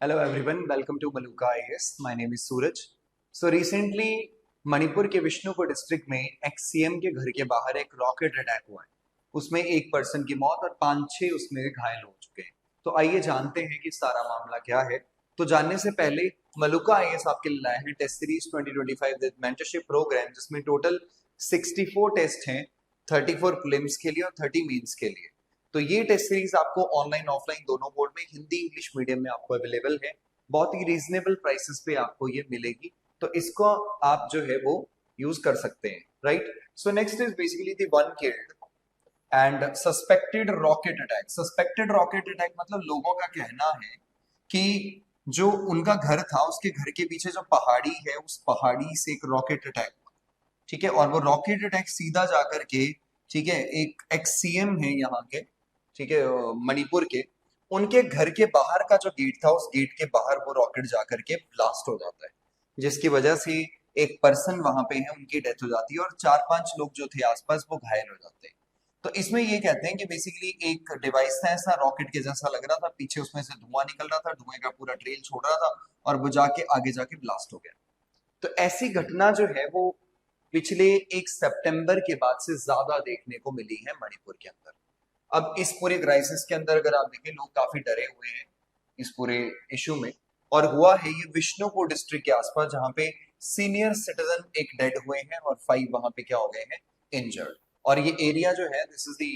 Hello everyone, welcome to Maluka IAS. My name is Suraj. So recently Manipur के Vishnupur district में ex CM के घर के बाहर एक रॉकेट अटैक हुआ है। उसमें एक पर्सन की मौत और 5-6 उसमें घायल हो चुके हैं। तो आइए जानते हैं कि सारा मामला क्या है। तो जानने से पहले मलुका आईएएस आपके लिए लाए हैं test series 2025 with mentorship programme, जिसमें टोटल 64 टेस्ट हैं, 34 प्रीलिम्स के लिए और 30 मेंस के लिए। तो ये टेस्ट सीरीज आपको ऑनलाइन ऑफलाइन दोनों मोड में, हिंदी इंग्लिश मीडियम में आपको अवेलेबल है। बहुत ही रीजनेबल प्राइसेस पे आपको ये मिलेगी, तो इसको आप जो है वो यूज कर सकते हैं, right. So next is basically the one killed and suspected rocket attack. Suspected rocket attack मतलब लोगों का कहना है कि जो उनका घर था उसके घर के पीछे जो पहाड़ी है उस पहाड़ी से एक रॉकेट अटैक, ठीक है, और वो रॉकेट अटैक सीधा जाकर के, ठीक है, एक एक्स सीएम है यहाँ के, ठीक है, मणिपुर के, उनके घर के बाहर का जो गेट था उस गेट के बाहर वो रॉकेट जाकर के ब्लास्ट हो जाता है, जिसकी वजह से एक पर्सन वहां पे है, उनकी डेथ हो जाती है और 4-5 लोग जो थे आसपास वो घायल हो जाते हैं। तो इसमें ये कहते हैं कि बेसिकली एक डिवाइस था ऐसा रॉकेट के जैसा लग रहा था, पीछे उसमें से धुआं निकल रहा था, धुएं का पूरा ट्रेल छोड़ रहा था और वो जाके आगे जाके ब्लास्ट हो गया। तो ऐसी घटना जो है वो पिछले 1 सितंबर के बाद से ज्यादा देखने को मिली है मणिपुर के अंदर। अब इस पूरे क्राइसिस के अंदर अगर आप देखें, लोग काफी डरे हुए हैं इस पूरे इशू में। और हुआ है ये विष्णुपुर डिस्ट्रिक्ट के आसपास, जहां पे सीनियर सिटीजन एक डेड हुए हैं और 5 वहां पे क्या हो गए हैं, इंजर्ड। और ये एरिया जो है, this is the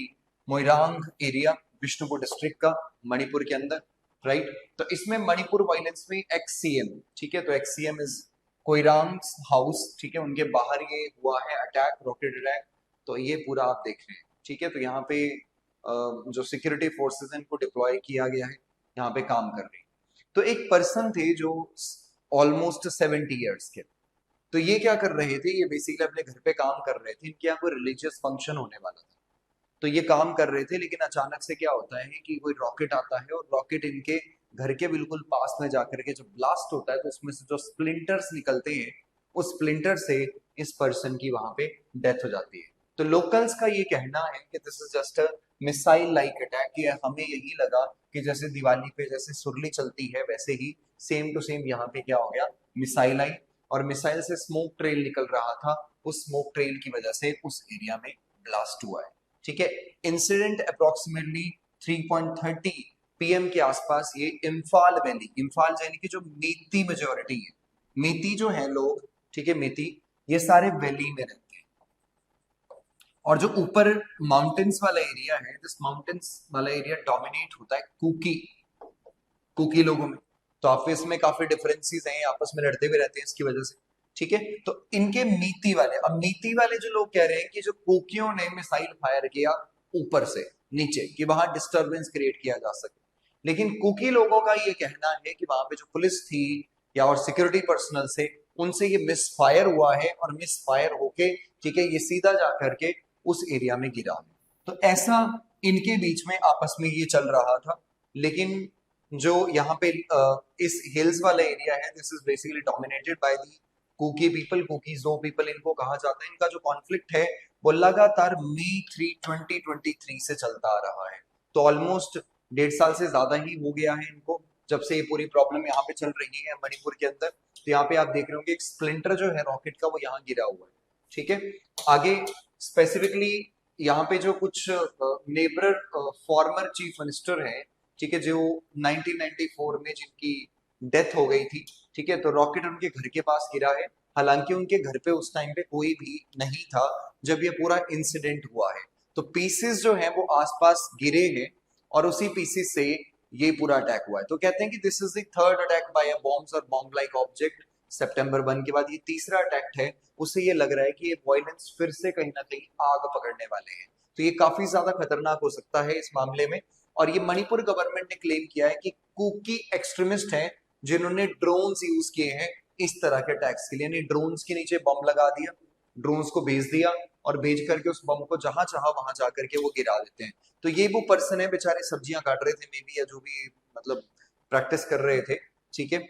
Moirang area, Bishnupur district का, मणिपुर के अंदर, राइट। तो इसमें मणिपुर वायलेंस में एक्स सीएम, ठीक है, तो ex CM is Koirang house, ठीक है, उनके बाहर ये हुआ है अटैक, रॉकेट अटैक। तो ये पूरा आप देख रहे हैं, ठीक है। तो यहाँ पे जो सिक्योरिटी फोर्सेस हैं इनको डिप्लॉय किया गया है, यहाँ पे काम कर रही है। तो एक पर्सन थे जो ऑलमोस्ट 70 ईयर्स के, तो ये क्या कर रहे थे, ये बेसिकली अपने घर पे काम कर रहे थे, इनके यहाँ कोई रिलीजियस फंक्शन होने वाला था। तो ये काम कर रहे थे, लेकिन अचानक से क्या होता है कि कोई रॉकेट आता है और रॉकेट इनके घर के बिल्कुल पास में जाकर के जब ब्लास्ट होता है तो उसमें से जो स्प्लिंटर्स निकलते हैं, उस स्प्लिंटर से इस पर्सन की वहां पे डेथ हो जाती है। तो लोकल्स का ये कहना है कि this is just a missile like attack, कि हमें यही लगा कि जैसे दिवाली पे जैसे सुरली चलती है वैसे ही सेम टू सेम यहाँ पे क्या हो गया, मिसाइल आई और मिसाइल से स्मोक ट्रेल निकल रहा था, उस स्मोक ट्रेल की वजह से उस एरिया में ब्लास्ट हुआ है, ठीक है। इंसिडेंट अप्रोक्सीमेटली 3:30 पीएम के आसपास ये इम्फाल वैली, इम्फाल यानी कि जो मेती मेजोरिटी है, मेती जो है लोग, ठीक है, मेती, ये सारे वैली में रहते हैं। और जो ऊपर माउंटेन्स वाला एरिया है, दिस माउंटेन्स वाला एरिया डोमिनेट होता है कुकी, कुकी लोगों में। तो ऑफिस में काफी डिफरेंसेस हैं, आपस में लड़ते भी रहते हैं इसकी वजह से, ठीक है। तो इनके मीती वाले, अब मीती वाले जो लोग कह रहे हैं कि जो कुकियों ने मिसाइल फायर किया ऊपर से नीचे, कि वहां डिस्टरबेंस क्रिएट किया जा सके, लेकिन कुकी लोगों का ये कहना है कि वहां पे जो पुलिस थी या और सिक्योरिटी पर्सनल से, उनसे ये मिसफायर हुआ है और मिसफायर होके, ठीक है, ये सीधा जा करके उस एरिया में गिरा। तो ऐसा इनके बीच में आपस में ये चल रहा था। लेकिन जो यहाँ पे इस हिल्स वाला एरिया है, this is basically dominated by the Kuki people, Kukis दो पीपल इनको कहा जाता है। इनका जो कॉन्फ्लिक्ट है वो लगातार मई 2023 से चलता आ रहा है। तो ऑलमोस्ट 1.5 साल से ज्यादा ही हो गया है इनको, जब से ये पूरी प्रॉब्लम यहाँ पे चल रही है मणिपुर के अंदर। तो यहाँ पे आप देख रहे होंगे एक स्प्लिंटर जो है रॉकेट का वो यहाँ गिरा हुआ है, ठीक है। आगे स्पेसिफिकली यहाँ पे जो कुछ नेबर फॉर्मर चीफ मिनिस्टर हैं, ठीक है, जो 1994 में जिनकी डेथ हो गई थी, ठीक है, तो रॉकेट उनके घर के पास गिरा है। हालांकि उनके घर पे उस टाइम पे कोई भी नहीं था जब ये पूरा इंसिडेंट हुआ है। तो पीसेस जो है वो आसपास गिरे हैं और उसी पीसेस से ये पूरा अटैक हुआ है। तो कहते हैं कि this is the third attack by a bombs और बॉम्ब लाइक ऑब्जेक्ट। सितंबर 1 के बाद ये तीसरा अटैक है। उससे ये लग रहा है कि ये वायलेंस फिर से कहीं ना कहीं आग पकड़ने वाले हैं। तो ये काफी ज्यादा खतरनाक हो सकता है इस मामले में। और ये मणिपुर गवर्नमेंट ने क्लेम किया है कि कुकी एक्सट्रीमिस्ट हैं जिन्होंने ड्रोन्स यूज किए हैं इस तरह के अटैक्स के लिए, यानी ड्रोन्स के नीचे बम लगा दिया, ड्रोन्स को भेज दिया और भेज करके उस बम को जहां चाहा वहां जाकर के वो गिरा देते हैं। तो ये वो पर्सन है बेचारे, सब्जियां काट रहे थे मे बी, या जो भी मतलब प्रैक्टिस कर रहे थे, ठीक है।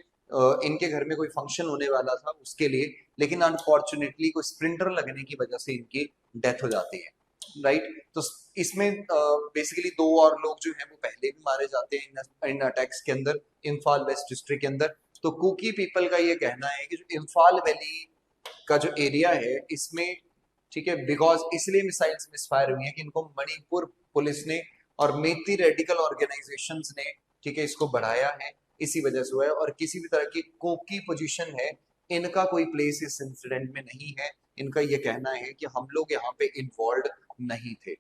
इनके घर में कोई फंक्शन होने वाला था उसके लिए, लेकिन अनफॉर्चुनेटली कोई स्प्रिंटर लगने की वजह से इनकी डेथ हो जाती है। राइट। तो इसमें बेसिकली दो और लोग जो हैं वो पहले भी मारे जाते हैं इन अटैक्स के अंदर, इम्फाल वेस्ट डिस्ट्रिक्ट के अंदर। तो कुकी पीपल का ये कहना है कि जो इम्फाल वैली का जो एरिया है इसमें, ठीक है, बिकॉज इसलिए मिसाइल्स मिसफायर हुई हैं कि इनको मणिपुर पुलिस ने और मेती रेडिकल ऑर्गेनाइजेशंस ने, ठीक है, इसको बढ़ाया है, इसी वजह से हुआ है। और किसी भी तरह की कोकी पोजीशन है, इनका कोई प्लेस इस इंसिडेंट में नहीं है। इनका ये कहना है कि हम लोग यहाँ पे इन्वॉल्व नहीं थे,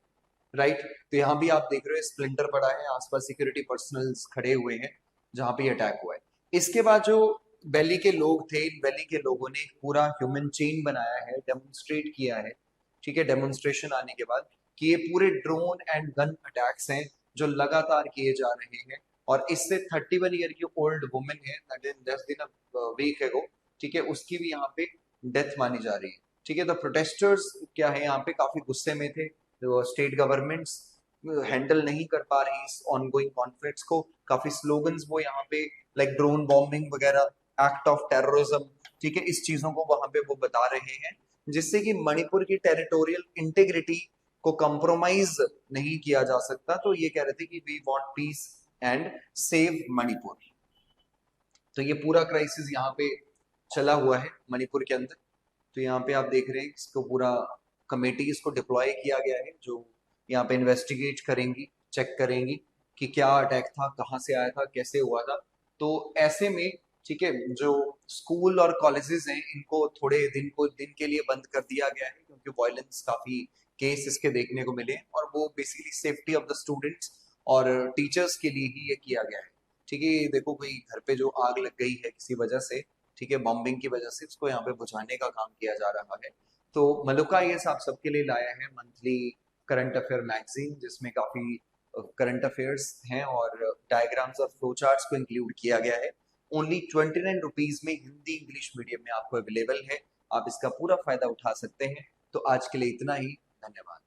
राइट। तो यहाँ भी आप देख रहे हो स्प्लिंटर पड़ा है, आसपास सिक्योरिटी पर्सनल्स खड़े हुए हैं जहाँ पे अटैक हुआ है। इसके बाद जो वैली के लोग थे, इन वैली के लोगों ने एक पूरा ह्यूमन चेन बनाया है, डेमोन्स्ट्रेट किया है, ठीक है, डेमोन्स्ट्रेशन आने के बाद, कि ये पूरे ड्रोन एंड गन अटैक्स हैं जो लगातार किए जा रहे हैं। और इससे 31 ईयर की ओल्ड वुमेन है, 10 दिन वीक एगो, ठीक है, उसकी भी यहाँ पे डेथ मानी जा रही है, ठीक है। तो प्रोटेस्टर्स क्या है यहाँ पे काफी गुस्से में थे, जो स्टेट गवर्नमेंट्स हैंडल नहीं कर पा रही इस ऑनगोइंग कॉन्फ्लिक्ट्स को। काफी स्लोगन्स वो यहाँ पे लाइक ड्रोन बॉम्बिंग वगैरह, एक्ट ऑफ टेररिज्म, ठीक है, इस चीजों को वहां पे वो बता रहे हैं, जिससे कि मणिपुर की टेरिटोरियल इंटीग्रिटी को कंप्रोमाइज नहीं किया जा सकता। तो ये कह रहे थे कि we want peace and save Manipur. तो ये पूरा क्राइसिस यहाँ पे चला हुआ है मणिपुर के अंदर। तो यहाँ पे आप देख रहे हैं इसको पूरा कमेटी इसको डिप्लॉय किया गया है, जो यहाँ पे इन्वेस्टिगेट करेंगी, चेक करेंगी कि क्या अटैक था, कहाँ से आया था, कैसे हुआ था। तो ऐसे में, ठीक है, जो स्कूल और कॉलेजेस हैं इनको थोड़े दिन के लिए बंद कर दिया गया है, क्योंकि वायलेंस काफी केस इसके देखने को मिले हैं, और वो basically safety of the students और टीचर्स के लिए ही ये किया गया है, ठीक है। ये देखो कोई घर पे जो आग लग गई है किसी वजह से, ठीक है, बॉम्बिंग की वजह से, उसको यहाँ पे बुझाने का काम किया जा रहा है। तो मलुका ये आप सबके लिए लाया है मंथली करंट अफेयर मैगजीन, जिसमें काफी करंट अफेयर्स हैं और डायग्राम्स और फ्लो चार्ट्स को इंक्लूड किया गया है। ओनली 29 रुपीज में हिंदी इंग्लिश मीडियम में आपको अवेलेबल है, आप इसका पूरा फायदा उठा सकते हैं। तो आज के लिए इतना ही, धन्यवाद।